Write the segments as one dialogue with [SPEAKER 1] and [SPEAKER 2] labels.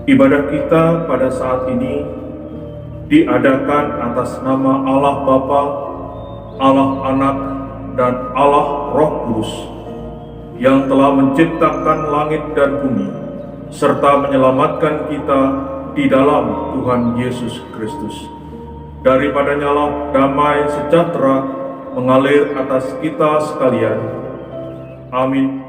[SPEAKER 1] Ibadah kita pada saat ini diadakan atas nama Allah Bapa, Allah Anak, dan Allah Roh Kudus yang telah menciptakan langit dan bumi serta menyelamatkan kita di dalam Tuhan Yesus Kristus. Daripadanya lah damai sejahtera mengalir atas kita sekalian. Amin.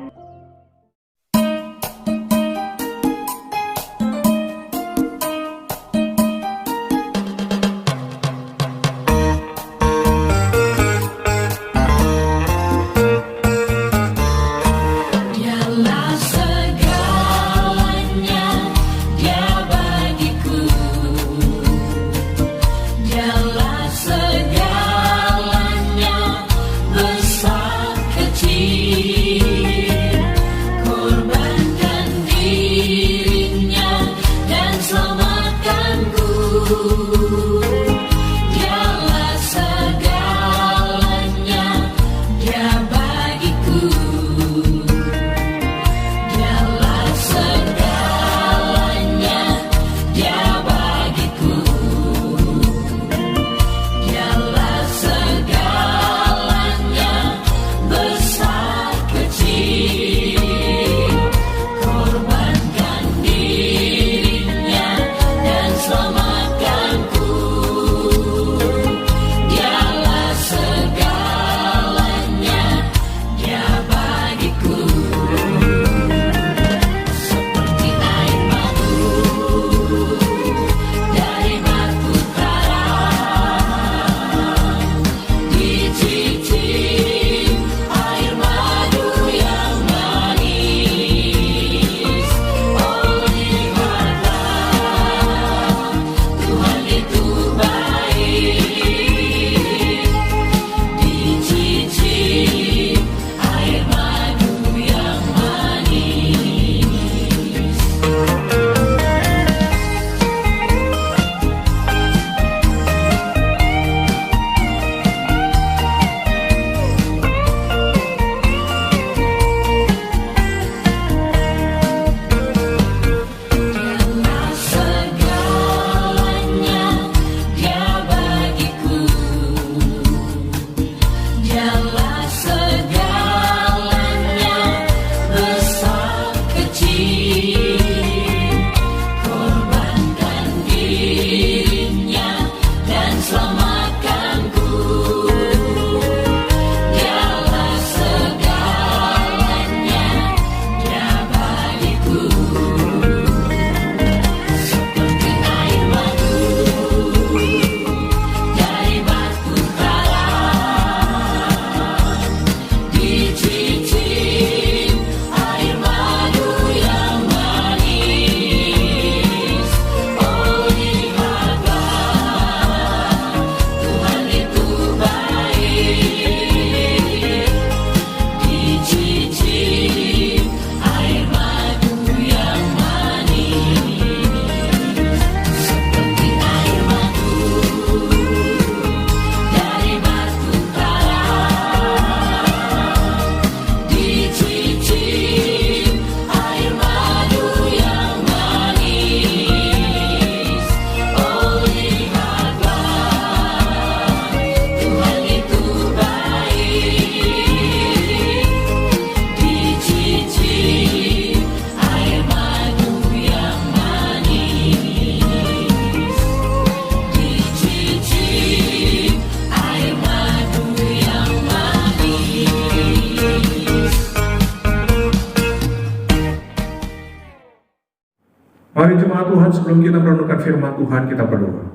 [SPEAKER 2] Mari jemaat Tuhan, sebelum kita merenungkan firman Tuhan, kita berdoa.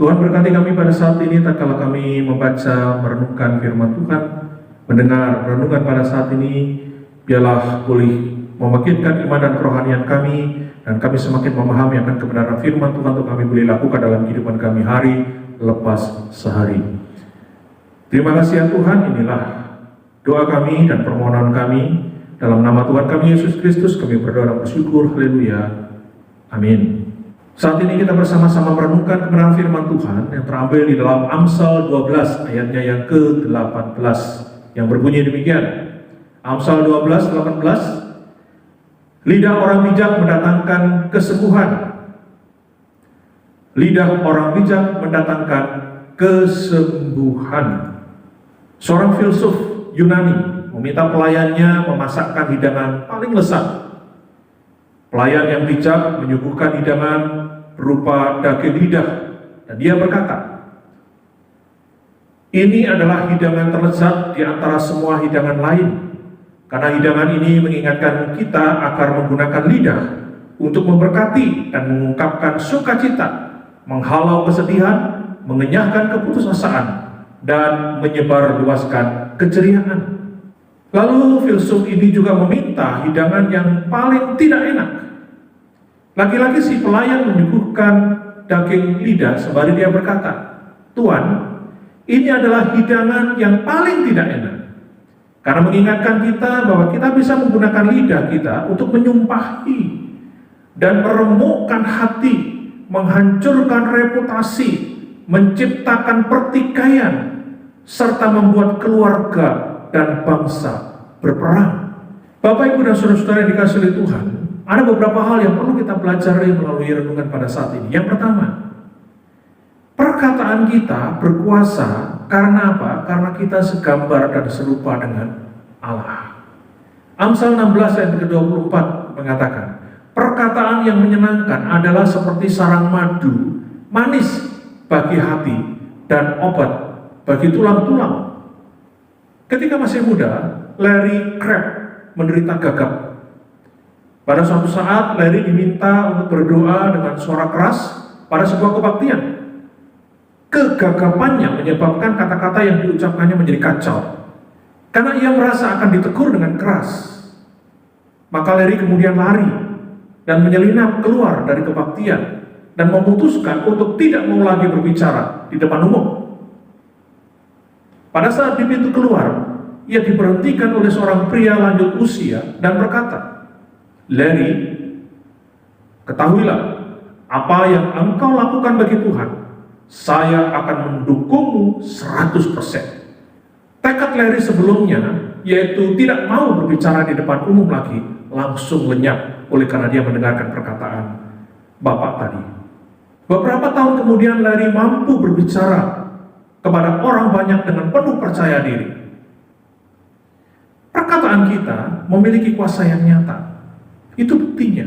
[SPEAKER 2] Tuhan berkati kami pada saat ini, tak kala kami membaca, merenungkan firman Tuhan, mendengar renungan pada saat ini, biarlah boleh membangkitkan iman dan kerohanian kami, dan kami semakin memahami akan kebenaran firman Tuhan untuk kami boleh lakukan dalam kehidupan kami hari lepas sehari. Terima kasih ya Tuhan, inilah doa kami dan permohonan kami. Dalam nama Tuhan kami Yesus Kristus kami berdoa dan bersyukur. Haleluya. Amin. Saat ini kita bersama-sama merenungkan kebenaran firman Tuhan yang terambil di dalam Amsal 12 ayatnya yang ke-18 yang berbunyi demikian. Amsal 12:18. Lidah orang bijak mendatangkan kesembuhan. Lidah orang bijak mendatangkan kesembuhan. Seorang filsuf Yunani meminta pelayannya memasakkan hidangan paling lezat. Pelayan yang bijak menyuguhkan hidangan berupa daging lidah, dan dia berkata, "Ini adalah hidangan terlezat di antara semua hidangan lain, karena hidangan ini mengingatkan kita agar menggunakan lidah untuk memberkati dan mengungkapkan sukacita, menghalau kesedihan, mengenyahkan keputusasaan, dan menyebarluaskan keceriaan." Lalu filsuf ini juga meminta hidangan yang paling tidak enak. Lagi-lagi si pelayan menyuguhkan daging lidah sembari dia berkata, "Tuan, ini adalah hidangan yang paling tidak enak, karena mengingatkan kita bahwa kita bisa menggunakan lidah kita untuk menyumpahi dan meremukkan hati, menghancurkan reputasi, menciptakan pertikaian, serta membuat keluarga dan bangsa berperang." Bapak, Ibu, dan saudara-saudara yang dikasihi oleh Tuhan, ada beberapa hal yang perlu kita pelajari melalui renungan pada saat ini. Yang pertama, perkataan kita berkuasa karena apa? Karena kita segambar dan serupa dengan Allah. Amsal 16 ayat ke-24 mengatakan, perkataan yang menyenangkan adalah seperti sarang madu, manis bagi hati dan obat bagi tulang-tulang. Ketika masih muda, Larry Crabb menderita gagap. Pada suatu saat, Larry diminta untuk berdoa dengan suara keras pada sebuah kebaktian. Kegagapannya menyebabkan kata-kata yang diucapkannya menjadi kacau, karena ia merasa akan ditegur dengan keras. Maka Larry kemudian lari dan menyelinap keluar dari kebaktian dan memutuskan untuk tidak mau lagi berbicara di depan umum. Pada saat di pintu keluar, ia diberhentikan oleh seorang pria lanjut usia dan berkata, "Larry, ketahuilah apa yang engkau lakukan bagi Tuhan. Saya akan mendukungmu 100%. Tekad Larry sebelumnya, yaitu tidak mau berbicara di depan umum lagi, langsung lenyap oleh karena dia mendengarkan perkataan Bapak tadi. Beberapa tahun kemudian Larry mampu berbicara kepada orang banyak dengan penuh percaya diri. Perkataan kita memiliki kuasa yang nyata. Itu buktinya.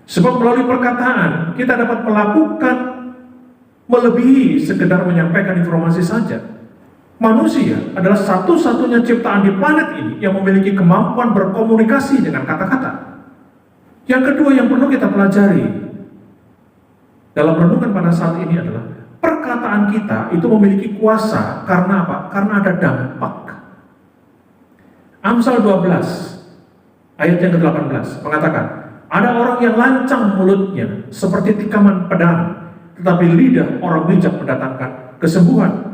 [SPEAKER 2] Sebab melalui perkataan kita dapat melakukan melebihi sekedar menyampaikan informasi saja. Manusia adalah satu-satunya ciptaan di planet ini yang memiliki kemampuan berkomunikasi dengan kata-kata. Yang kedua yang perlu kita pelajari dalam renungan pada saat ini adalah perkataan kita itu memiliki kuasa karena apa? Karena ada dampak. Amsal 12 ayat yang ke-18 mengatakan, ada orang yang lancang mulutnya seperti tikaman pedang, tetapi lidah orang bijak mendatangkan kesembuhan.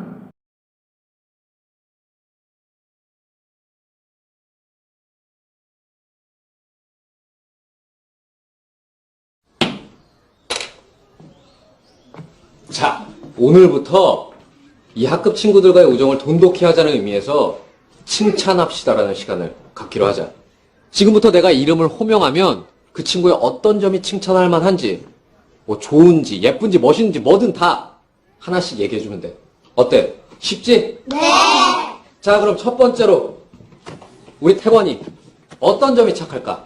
[SPEAKER 3] 자, 오늘부터 이 학급 친구들과의 우정을 돈독히 하자는 의미에서 칭찬합시다라는 시간을 갖기로 하자. 지금부터 내가 이름을 호명하면 그 친구의 어떤 점이 칭찬할 만한지, 뭐 좋은지, 예쁜지, 멋있는지 뭐든 다 하나씩 얘기해주면 돼. 어때? 쉽지? 네! 자, 그럼 첫 번째로 우리 태권이 어떤 점이 착할까?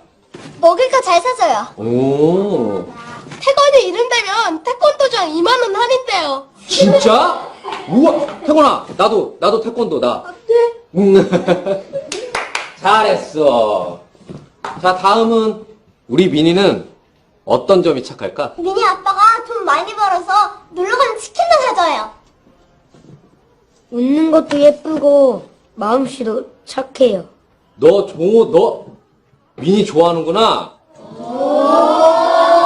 [SPEAKER 4] 먹을 거 잘 사줘요.
[SPEAKER 3] 오,
[SPEAKER 4] 태권이 이름 되면 태권도장 2만원 할인돼요.
[SPEAKER 3] 진짜? 우와, 태권아, 나도 태권도, 나.
[SPEAKER 4] 네?
[SPEAKER 3] 잘했어. 자, 다음은 우리 민이는 어떤 점이 착할까?
[SPEAKER 4] 미니 아빠가 돈 많이 벌어서 놀러가면 치킨도 사줘요.
[SPEAKER 5] 웃는 것도 예쁘고 마음씨도 착해요.
[SPEAKER 3] 너 민이 좋아하는구나.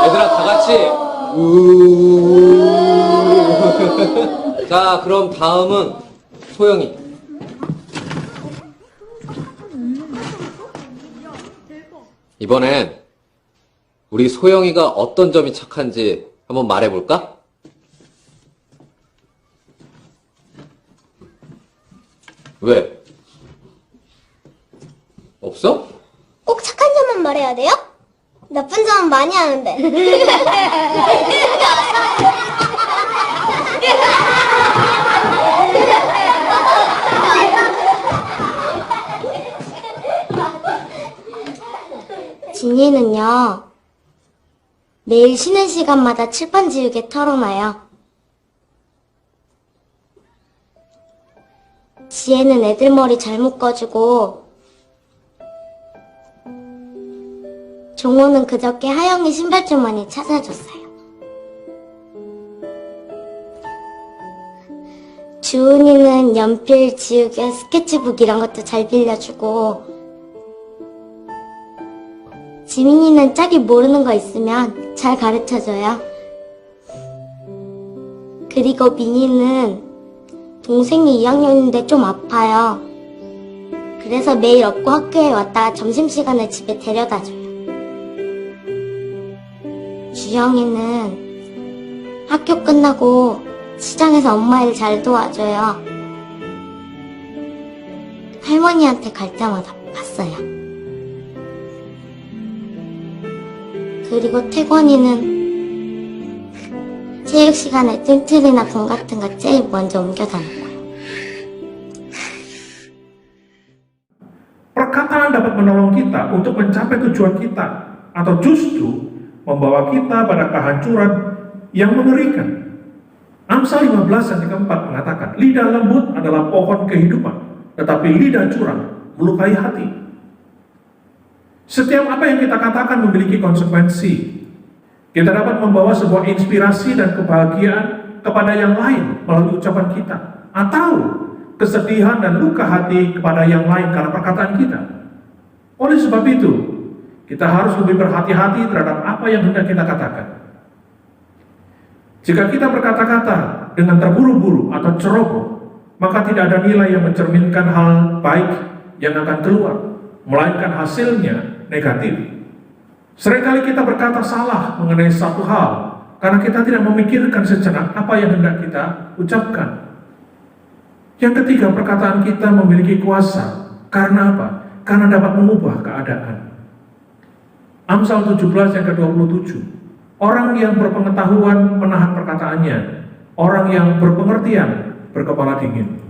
[SPEAKER 3] 얘들아, 다 같이 우. 자, 그럼 다음은 소영이. 이번엔 우리 소영이가 어떤 점이 착한지 한번 말해볼까? 왜? 없어?
[SPEAKER 4] 꼭 착한 점만 말해야 돼요? 나쁜 점은 많이 하는데.
[SPEAKER 5] 진이는요, 매일 쉬는 시간마다 칠판 지우개 털어놔요. 지혜는 애들 머리 잘 묶어주고, 종호는 그저께 하영이 신발 주머니 찾아줬어요. 주은이는 연필, 지우개, 스케치북 이런 것도 잘 빌려주고, 지민이는 짝이 모르는 거 있으면 잘 가르쳐줘요. 그리고 민이는 동생이 2학년인데 좀 아파요. 그래서 매일 업고 학교에 왔다가 점심시간에 집에 데려다줘요. 주영이는 학교 끝나고 시장에서 엄마 일 잘 도와줘요. 할머니한테 갈 때마다 봤어요. 그리고 태권이는 체육 시간에 찜틀이나 공 같은 거 제일 먼저 옮겨다 놓고요.
[SPEAKER 2] Perkataan dapat menolong kita untuk mencapai tujuan kita, atau justru membawa kita pada kehancuran yang mengerikan. Amsal 15 ayat keempat mengatakan, lidah lembut adalah pohon kehidupan, tetapi lidah curang melukai hati. Setiap apa yang kita katakan memiliki konsekuensi. Kita dapat membawa sebuah inspirasi dan kebahagiaan kepada yang lain melalui ucapan kita, atau kesedihan dan luka hati kepada yang lain karena perkataan kita. Oleh sebab itu, kita harus lebih berhati-hati terhadap apa yang hendak kita katakan. Jika kita berkata-kata dengan terburu-buru atau ceroboh, maka tidak ada nilai yang mencerminkan hal baik yang akan keluar, melainkan hasilnya negatif. Seringkali kita berkata salah mengenai satu hal karena kita tidak memikirkan sejenak apa yang hendak kita ucapkan. Yang ketiga, perkataan kita memiliki kuasa. Karena apa? Karena dapat mengubah keadaan. Amsal 17 yang ke-27. Orang yang berpengetahuan menahan perkataannya, orang yang berpengertian berkepala dingin.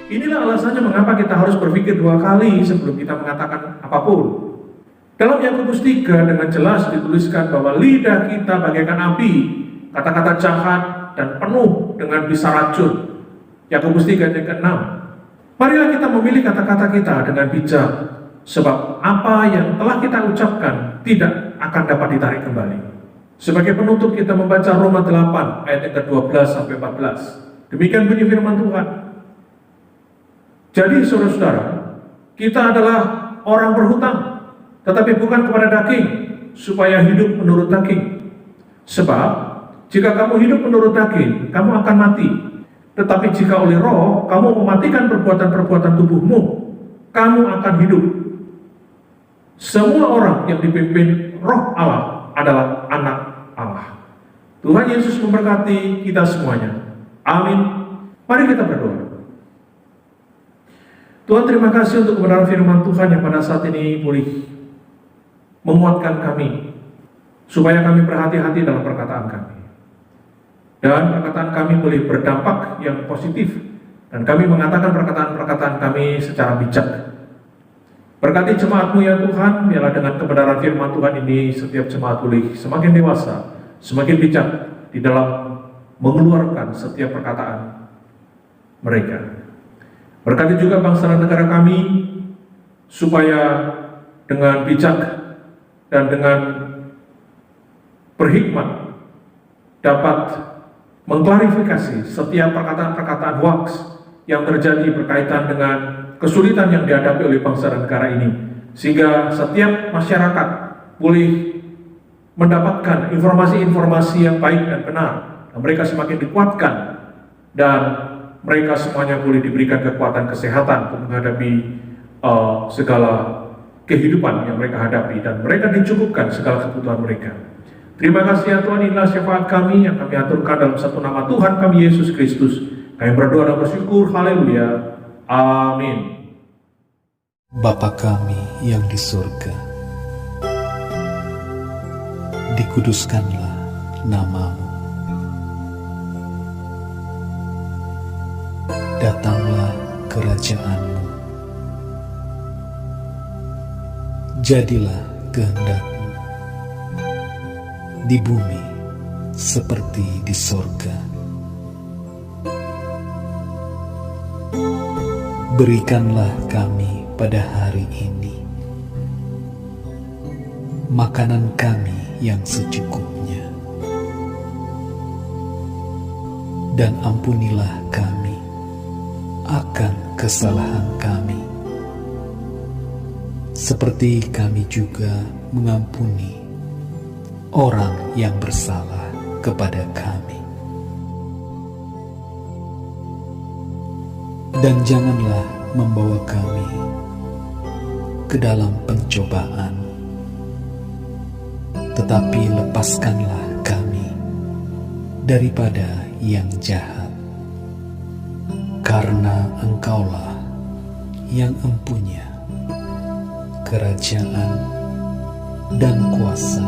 [SPEAKER 2] Inilah alasannya mengapa kita harus berpikir 2 kali sebelum kita mengatakan apapun. Dalam Yakobus 3 dengan jelas dituliskan bahwa lidah kita bagaikan api, kata-kata jahat dan penuh dengan bisa racun. Yakobus 3 ayat ke-6. Marilah kita memilih kata-kata kita dengan bijak, sebab apa yang telah kita ucapkan tidak akan dapat ditarik kembali. Sebagai penutup kita membaca Roma 8 ayat yang ke-12 sampai 14. Demikian bunyi firman Tuhan. Jadi saudara-saudara, kita adalah orang berhutang, tetapi bukan kepada daging, supaya hidup menurut daging. Sebab jika kamu hidup menurut daging, kamu akan mati. Tetapi jika oleh roh kamu mematikan perbuatan-perbuatan tubuhmu, kamu akan hidup. Semua orang yang dipimpin roh Allah adalah anak Allah. Tuhan Yesus memberkati kita semuanya. Amin. Mari kita berdoa. Tuhan, terima kasih untuk kebenaran firman Tuhan yang pada saat ini boleh menguatkan kami, supaya kami berhati-hati dalam perkataan kami. Dan perkataan kami boleh berdampak yang positif, dan kami mengatakan perkataan-perkataan kami secara bijak. Berkati jemaat-Mu ya Tuhan, biarlah dengan kebenaran firman Tuhan ini setiap jemaat boleh semakin dewasa, semakin bijak di dalam mengeluarkan setiap perkataan mereka. Berkati juga bangsa dan negara kami, supaya dengan bijak dan dengan berhikmat dapat mengklarifikasi setiap perkataan-perkataan hoaks yang terjadi berkaitan dengan kesulitan yang dihadapi oleh bangsa dan negara ini, sehingga setiap masyarakat boleh mendapatkan informasi-informasi yang baik dan benar, dan mereka semakin dikuatkan, dan mereka semuanya boleh diberikan kekuatan kesehatan untuk menghadapi segala kehidupan yang mereka hadapi, dan mereka dicukupkan segala kebutuhan mereka. Terima kasih ya Tuhan, inilah syafaat kami yang kami aturkan dalam satu nama Tuhan kami Yesus Kristus. Kami berdoa dan bersyukur, haleluya, amin.
[SPEAKER 6] Bapa kami yang di surga, dikuduskanlah nama-Mu. Datanglah kerajaan-Mu. Jadilah kehendak-Mu di bumi seperti di sorga. Berikanlah kami pada hari ini makanan kami yang secukupnya, dan ampunilah kami akan kesalahan kami, seperti kami juga mengampuni orang yang bersalah kepada kami. Dan janganlah membawa kami ke dalam pencobaan, tetapi lepaskanlah kami daripada yang jahat. Karena Engkaulah yang empunya kerajaan dan kuasa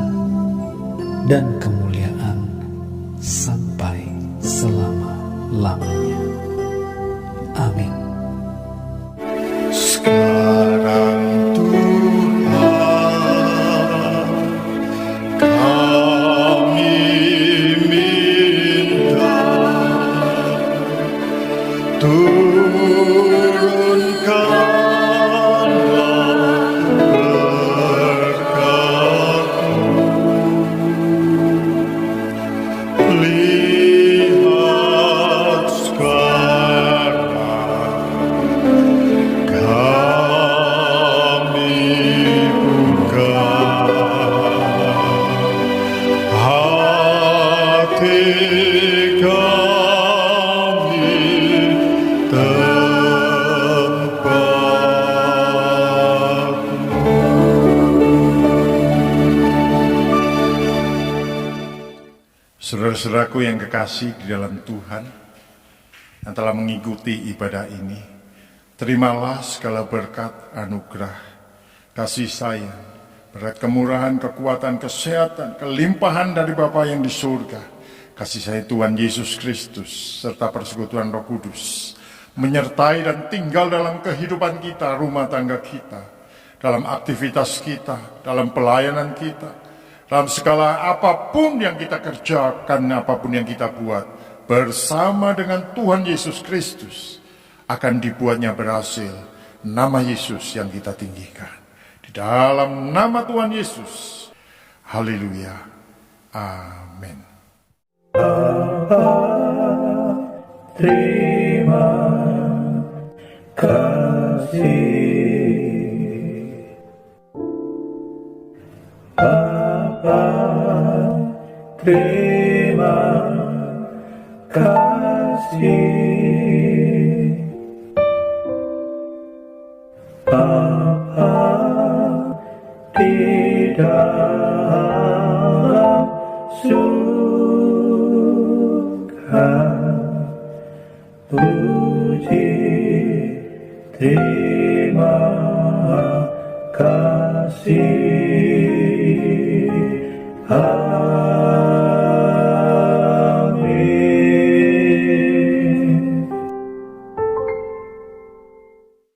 [SPEAKER 6] dan kemuliaan sampai selama-lamanya. Amin.
[SPEAKER 7] Sekarang Tuhan, kami minta turunkanlah berkat-Mu. Lihat sekarang kami buka hati kami tempat-Mu. Saudara-saudaraku yang kekasih di dalam Tuhan, yang telah mengikuti ibadah ini, terimalah segala berkat, anugerah, kasih sayang, berkat kemurahan, kekuatan, kesehatan, kelimpahan dari Bapa yang di surga, kasih sayang Tuhan Yesus Kristus, serta persekutuan Roh Kudus, menyertai dan tinggal dalam kehidupan kita, rumah tangga kita, dalam aktivitas kita, dalam pelayanan kita, dalam segala apapun yang kita kerjakan, apapun yang kita buat, bersama dengan Tuhan Yesus Kristus, akan dibuatnya berhasil. Nama Yesus yang kita tinggikan. Di dalam nama Tuhan Yesus. Haleluya. Amin.
[SPEAKER 2] Terima kasih Bapa, terima kasih Bapa di dalam surga. Puji, terima kasih.